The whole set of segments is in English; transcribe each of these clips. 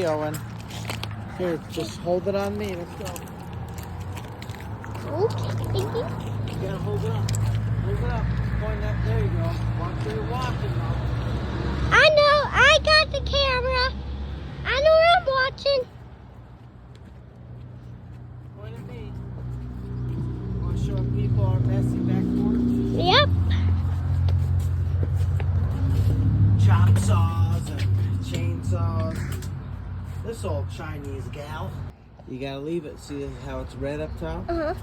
Owen. Here, just hold it on me. Let's go. Okay, thank you. You gotta hold it up. Hold it up. Point that. There you go. Watch where you're walking, Mom. I know. I got the camera. I know where I'm watching. Point at me. Want to show people our messy back porch? Yep. Chop saws and chainsaws. This old Chinese gal. You gotta leave it. See how it's red up top? Uh-huh.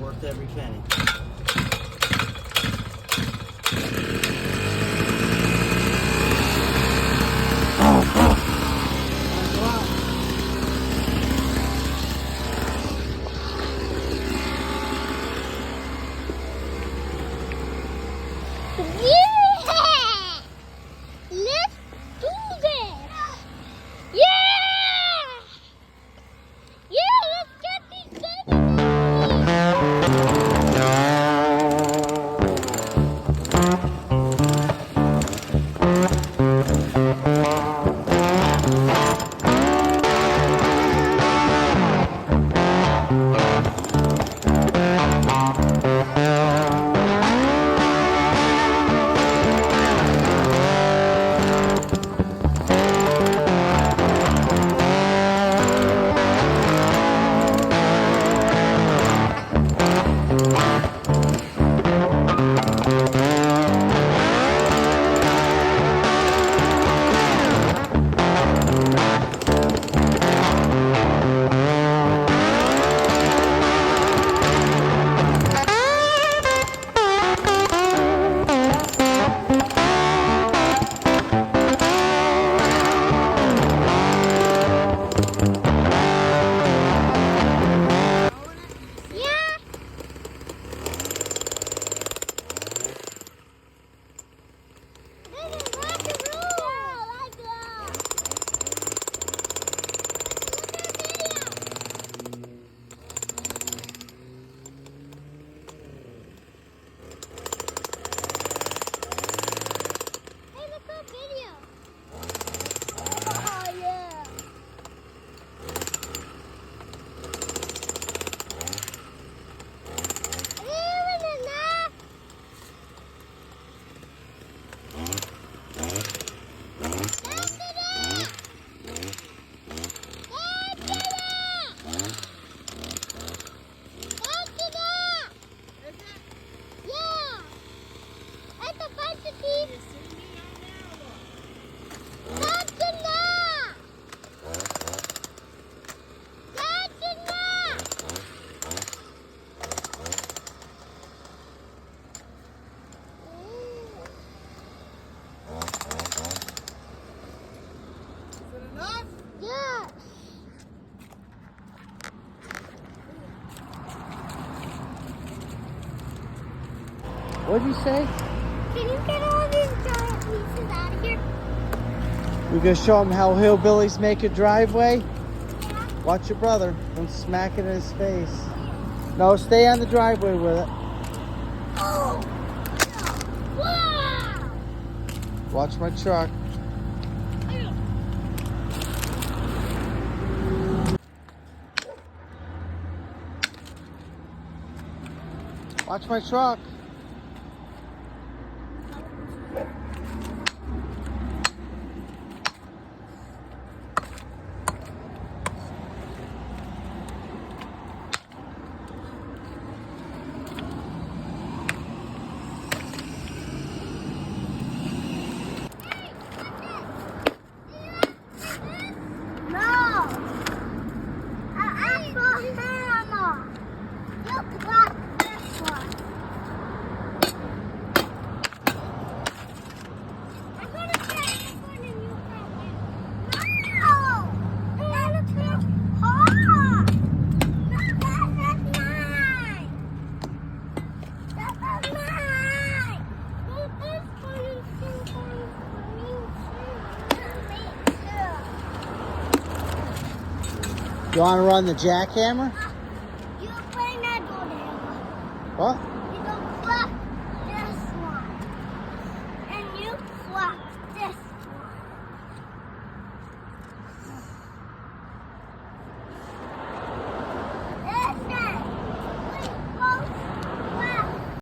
Worth every penny. Yeah! Let's do this! Yeah! Yeah, let's get these babies What'd you say? Can you get all these giant pieces out of here? We're gonna show them how hillbillies make a driveway. Yeah. Watch your brother. Don't smack it in his face. No, stay on the driveway with it. Oh! Wow! Watch my truck. Watch my truck. You want to run the jackhammer? You're playing that door. What?